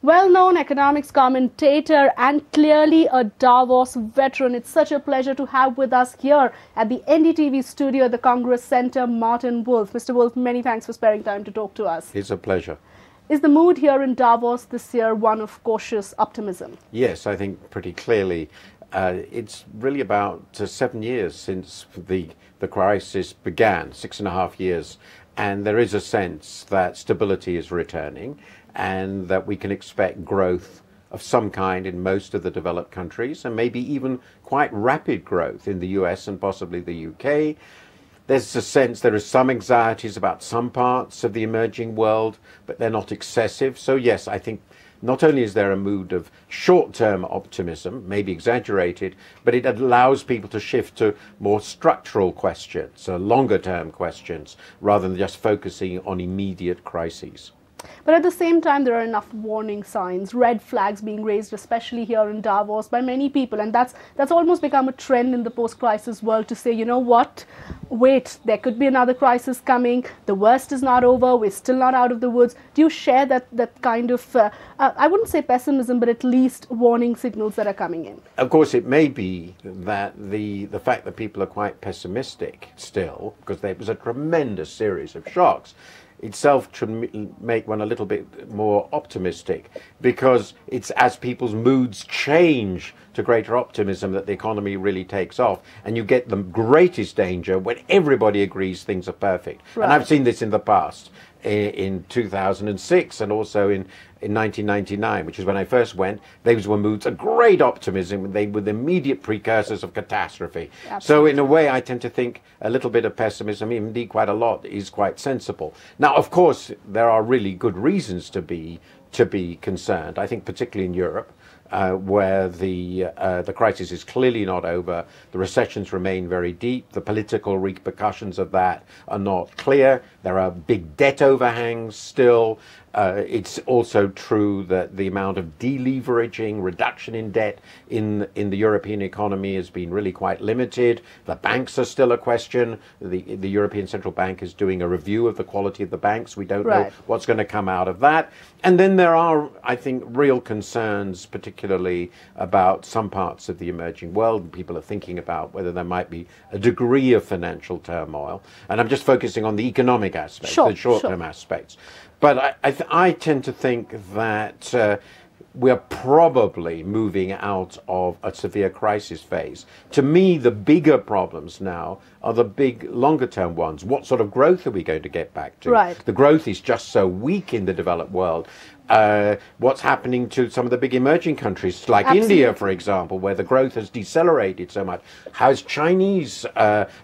Well-known economics commentator and clearly a Davos veteran. It's such a pleasure to have with us here at the NDTV studio at the Congress Center, Martin Wolf. Mr. Wolf, many thanks for sparing time to talk to us. It's a pleasure. Is the mood here in Davos this year one of cautious optimism? Yes, I think pretty clearly. It's really about 7 years since the crisis began, 6.5 years, and there is a sense that stability is returning and that we can expect growth of some kind in most of the developed countries and maybe even quite rapid growth in the US and possibly the UK. There's a sense there is some anxieties about some parts of the emerging world, but they're not excessive. So yes, I think not only is there a mood of short-term optimism, maybe exaggerated, but it allows people to shift to more structural questions, longer-term questions, rather than just focusing on immediate crises. But at the same time, there are enough warning signs, red flags being raised, especially here in Davos, by many people. And that's almost become a trend in the post-crisis world to say, you know what, wait, there could be another crisis coming. The worst is not over. We're still not out of the woods. Do you share that kind of, I wouldn't say pessimism, but at least warning signals that are coming in? Of course, it may be that the fact that people are quite pessimistic still, because there was a tremendous series of shocks, itself should make one a little bit more optimistic, because it's as people's moods change to greater optimism that the economy really takes off, and you get the greatest danger when everybody agrees things are perfect. Right. And I've seen this in the past, in 2006 and also in 1999, which is when I first went. Those were moods of great optimism. They were the immediate precursors of catastrophe. Absolutely. So in a way, I tend to think a little bit of pessimism, indeed quite a lot, is quite sensible. Now, of course, there are really good reasons to be concerned. I think particularly in Europe, where the crisis is clearly not over. The recessions remain very deep. The political repercussions of that are not clear. There are big debt overhangs still. It's also true that the amount of deleveraging, reduction in debt in the European economy has been really quite limited. The banks are still a question. The European Central Bank is doing a review of the quality of the banks. We don't know what's going to come out of that. And then there are, I think, real concerns, particularly about some parts of the emerging world. People are thinking about whether there might be a degree of financial turmoil. And I'm just focusing on the economic aspects, the short-term aspects. But I tend to think that we're probably moving out of a severe crisis phase. To me, the bigger problems now are the big longer-term ones. What sort of growth are we going to get back to? Right. The growth is just so weak in the developed world. What's happening to some of the big emerging countries, like India, for example, where the growth has decelerated so much? How's Chinese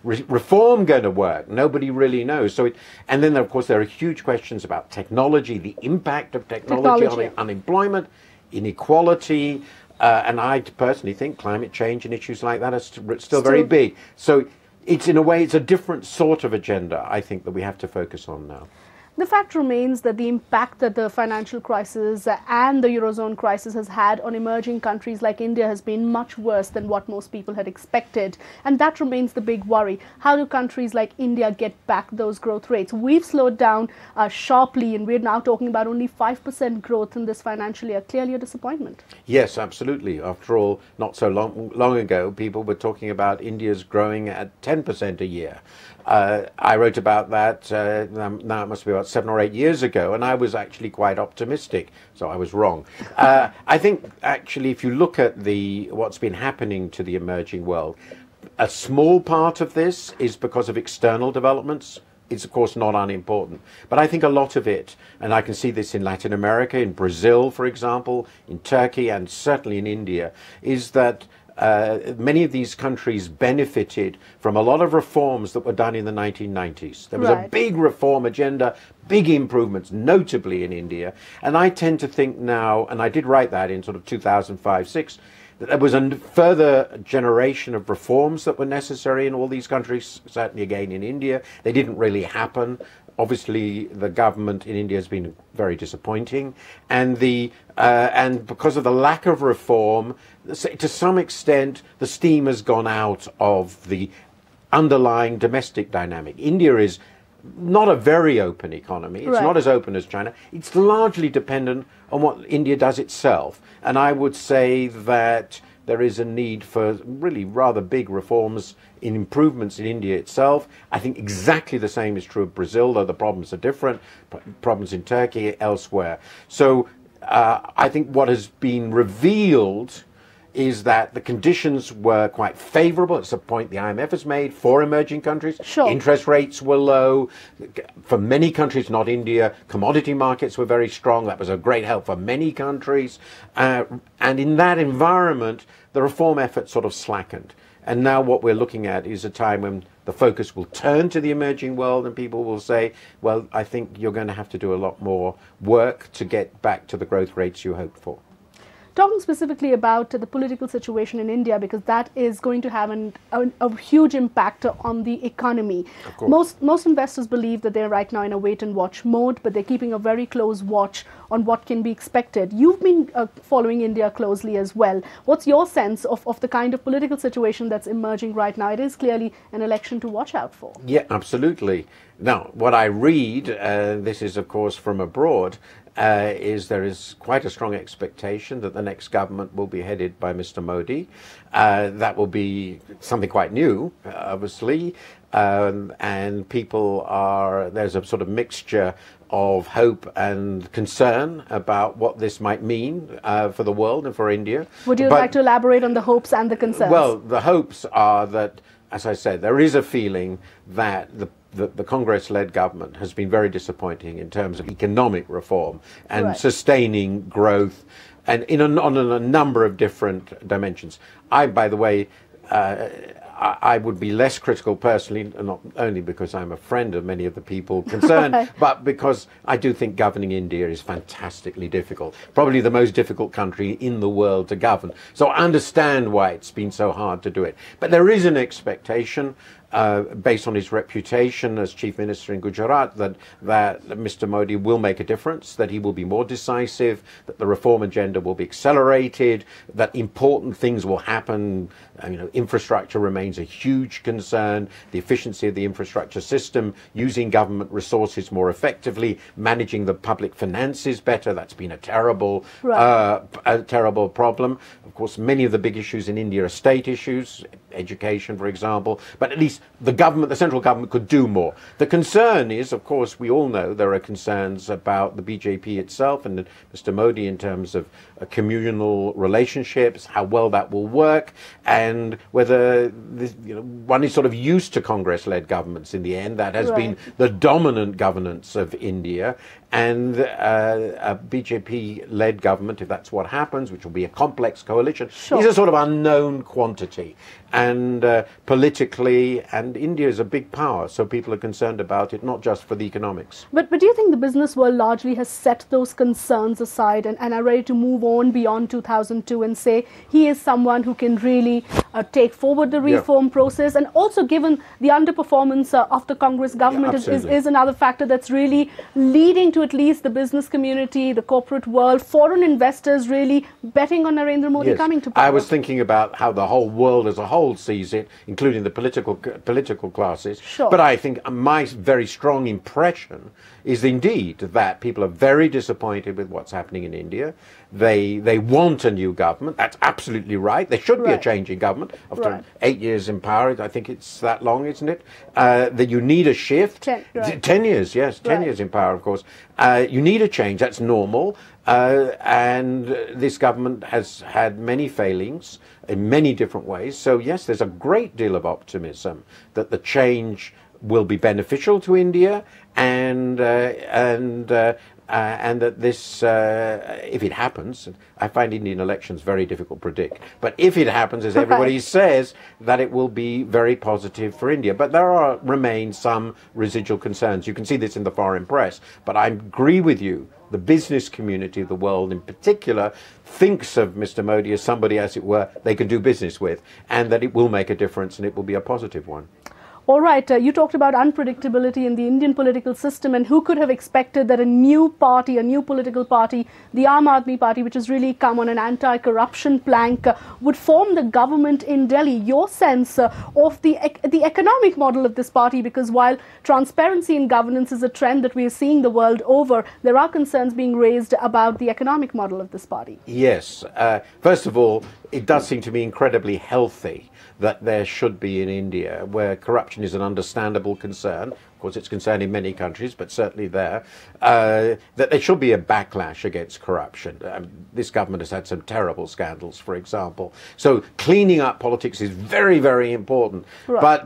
reform going to work? Nobody really knows. And then, of course, there are huge questions about technology, the impact of technology on unemployment, inequality, and I personally think climate change and issues like that are still very big. So it's, in a way, it's a different sort of agenda, I think, that we have to focus on now. The fact remains that the impact that the financial crisis and the Eurozone crisis has had on emerging countries like India has been much worse than what most people had expected. And that remains the big worry. How do countries like India get back those growth rates? We've slowed down sharply, and we're now talking about only 5% growth in this financial year. Clearly a disappointment. Yes, absolutely. After all, not so long ago, people were talking about India's growing at 10% a year. I wrote about that, now it must be about 7 or 8 years ago, and I was actually quite optimistic, so I was wrong. I think, actually, if you look at what's been happening to the emerging world, a small part of this is because of external developments. It's, of course, not unimportant. But I think a lot of it, and I can see this in Latin America, in Brazil, for example, in Turkey, and certainly in India, is that many of these countries benefited from a lot of reforms that were done in the 1990s. There was a big reform agenda, big improvements, notably in India. And I tend to think now, and I did write that in sort of 2005-06, that there was a further generation of reforms that were necessary in all these countries, certainly again in India. They didn't really happen. Obviously, the government in India has been very disappointing, and because of the lack of reform, to some extent, the steam has gone out of the underlying domestic dynamic. India is not a very open economy. It's not as open as China. It's largely dependent on what India does itself. And I would say that there is a need for really rather big reforms in improvements in India itself. I think exactly the same is true of Brazil, though the problems are different, problems in Turkey, elsewhere. So I think what has been revealed is that the conditions were quite favorable. It's a point the IMF has made for emerging countries. Interest rates were low. For many countries, not India, commodity markets were very strong. That was a great help for many countries. And in that environment, the reform effort sort of slackened. And now what we're looking at is a time when the focus will turn to the emerging world and people will say, well, I think you're going to have to do a lot more work to get back to the growth rates you hoped for. Talking specifically about the political situation in India, because that is going to have a huge impact on the economy. Most investors believe that they're right now in a wait and watch mode, but they're keeping a very close watch on what can be expected. You've been following India closely as well. What's your sense of the kind of political situation that's emerging right now? It is clearly an election to watch out for. Yeah, absolutely. Now, what I read, this is of course from abroad, is there is quite a strong expectation that the next government will be headed by Mr. Modi. That will be something quite new, obviously, and people are, there's a sort of mixture of hope and concern about what this might mean for the world and for India. Would you like to elaborate on the hopes and the concerns? Well, the hopes are that, as I said, there is a feeling that the Congress-led government has been very disappointing in terms of economic reform and sustaining growth, and on a number of different dimensions. By the way, I would be less critical personally, not only because I'm a friend of many of the people concerned, but because I do think governing India is fantastically difficult. Probably the most difficult country in the world to govern. So I understand why it's been so hard to do it. But there is an expectation, based on his reputation as Chief Minister in Gujarat, that Mr. Modi will make a difference, that he will be more decisive, that the reform agenda will be accelerated, that important things will happen. Infrastructure remains a huge concern, the efficiency of the infrastructure system, using government resources more effectively, managing the public finances better. That's been a terrible problem. Of course, many of the big issues in India are state issues, education, for example, but at least the central government could do more. The concern is, of course, we all know there are concerns about the BJP itself and Mr. Modi in terms of communal relationships, how well that will work, and whether one is sort of used to Congress-led governments in the end. That has been the dominant governance of India, and a BJP-led government, if that's what happens, which will be a complex coalition, is a sort of unknown quantity. And politically, and India is a big power, so people are concerned about it, not just for the economics. But do you think the business world largely has set those concerns aside and are ready to move on beyond 2002 and say he is someone who can really take forward the reform process? And also, given the underperformance of the Congress government is another factor that's really leading to at least the business community, the corporate world, foreign investors really betting on Narendra Modi coming to power. I was thinking about how the whole world as a whole sees it, including the political classes. But I think my very strong impression is indeed that people are very disappointed with what's happening in India. They want a new government. That's absolutely right. There should be a change in government after 8 years in power. I think it's that long, isn't it? That you need a shift. 10 years, yes, 10 years in power, of course. You need a change. That's normal. And this government has had many failings in many different ways. So yes, there's a great deal of optimism that the change will be beneficial to India, and that this, if it happens, I find Indian elections very difficult to predict, but if it happens, as everybody says, that it will be very positive for India. But there remain some residual concerns. You can see this in the foreign press, but I agree with you. The business community of the world in particular thinks of Mr. Modi as somebody, as it were, they can do business with, and that it will make a difference and it will be a positive one. All right, you talked about unpredictability in the Indian political system, and who could have expected that a new party, a new political party, the Aam Aadmi Party, which has really come on an anti-corruption plank, would form the government in Delhi. Your sense of the economic model of this party, because while transparency in governance is a trend that we are seeing the world over, there are concerns being raised about the economic model of this party. Yes. First of all, it does seem to be incredibly healthy that there should be in India, where corruption is an understandable concern. Of course, it's a concern in many countries, but certainly there, that there should be a backlash against corruption. This government has had some terrible scandals, for example. So cleaning up politics is very, very important. Right.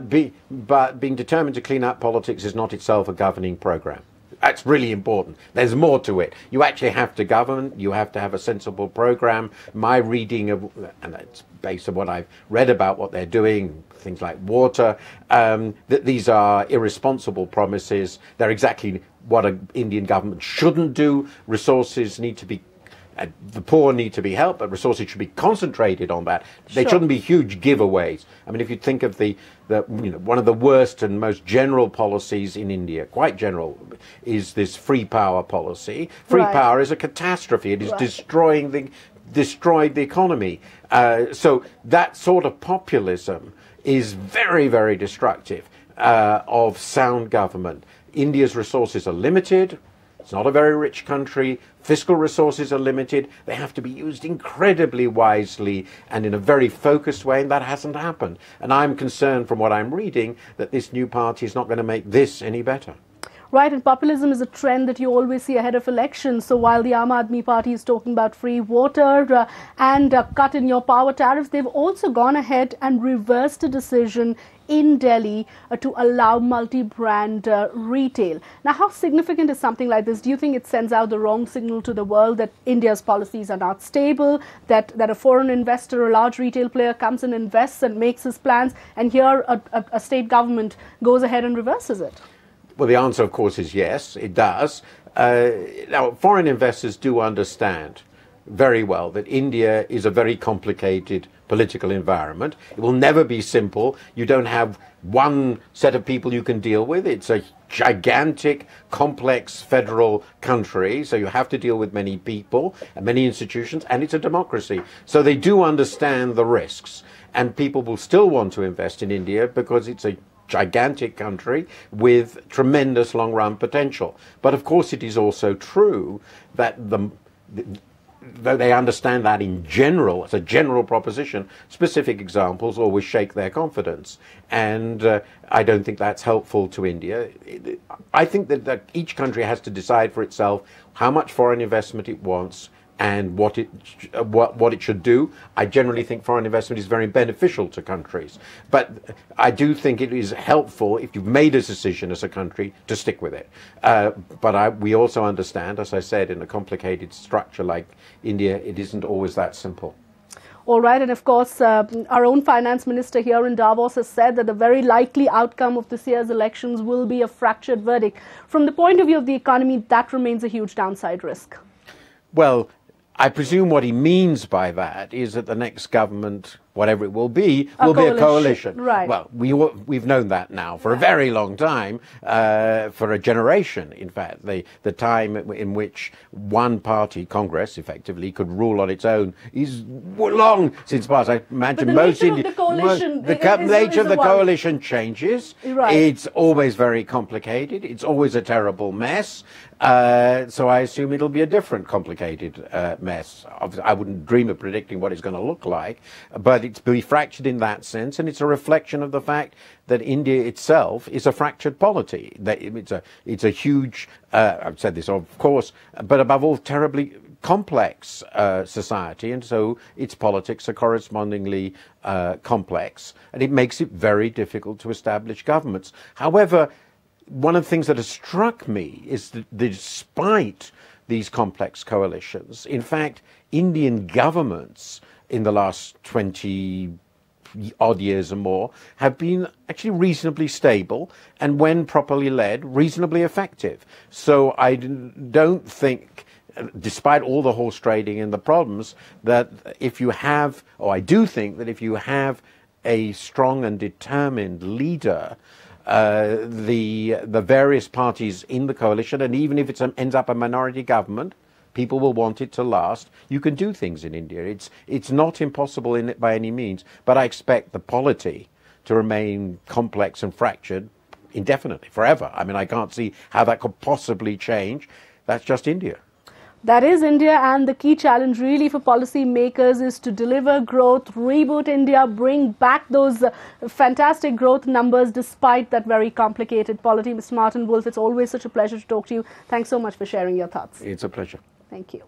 But being determined to clean up politics is not itself a governing program. That's really important. There's more to it. You actually have to govern. You have to have a sensible program. My reading of, and that's based on what I've read about what they're doing, things like water, that these are irresponsible promises. They're exactly what an Indian government shouldn't do. Resources need to be the poor need to be helped, but resources should be concentrated on that. They shouldn't be huge giveaways. I mean, if you think of one of the worst and most general policies in India, quite general, is this free power policy. Free power is a catastrophe. It is destroyed the economy. So that sort of populism is very, very destructive of sound government. India's resources are limited. It's not a very rich country. Fiscal resources are limited. They have to be used incredibly wisely and in a very focused way, and that hasn't happened. And I'm concerned from what I'm reading that this new party is not going to make this any better. Right, and populism is a trend that you always see ahead of elections. So while the Aam Aadmi Party is talking about free water and cut in your power tariffs, they've also gone ahead and reversed a decision in Delhi to allow multi-brand retail. Now, how significant is something like this? Do you think it sends out the wrong signal to the world that India's policies are not stable, that a foreign investor, a large retail player comes and invests and makes his plans, and here a state government goes ahead and reverses it? Well, the answer, of course, is yes, it does. Now, foreign investors do understand very well that India is a very complicated political environment. It will never be simple. You don't have one set of people you can deal with. It's a gigantic, complex federal country, so you have to deal with many people and many institutions, and it's a democracy. So they do understand the risks, and people will still want to invest in India because it's a gigantic country with tremendous long-run potential. But of course it is also true that though they understand that in general, as a general proposition, specific examples always shake their confidence. And I don't think that's helpful to India. I think that each country has to decide for itself how much foreign investment it wants and what it should do. I generally think foreign investment is very beneficial to countries. But I do think it is helpful if you've made a decision as a country to stick with it. But we also understand, as I said, in a complicated structure like India, it isn't always that simple. All right, and of course, our own finance minister here in Davos has said that the very likely outcome of this year's elections will be a fractured verdict. From the point of view of the economy, that remains a huge downside risk. Well, I presume what he means by that is that the next government, whatever it will be a coalition. Right. Well, we've known that now for a very long time, for a generation, in fact. The time in which one party, Congress, effectively, could rule on its own is long since past. I imagine most Indian... The nature of the coalition changes. Right. It's always very complicated. It's always a terrible mess. So I assume it'll be a different complicated mess. I wouldn't dream of predicting what it's going to look like, but it's be fractured in that sense, and it's a reflection of the fact that India itself is a fractured polity. It's a huge, I've said this of course, but above all, terribly complex society, and so its politics are correspondingly complex, and it makes it very difficult to establish governments. However, one of the things that has struck me is that despite these complex coalitions, in fact, Indian governments in the last 20-odd years or more have been actually reasonably stable and, when properly led, reasonably effective. So I don't think, despite all the horse trading and the problems, that if you have, or I do think that if you have a strong and determined leader the various parties in the coalition, and even if it ends up a minority government, people will want it to last. You can do things in India. It's not impossible in it by any means, but I expect the polity to remain complex and fractured indefinitely, forever. I mean, I can't see how that could possibly change. That's just India. That is India, and the key challenge really for policy makers is to deliver growth, reboot India, bring back those fantastic growth numbers despite that very complicated polity. Mr. Martin Wolf, it's always such a pleasure to talk to you. Thanks so much for sharing your thoughts. It's a pleasure. Thank you.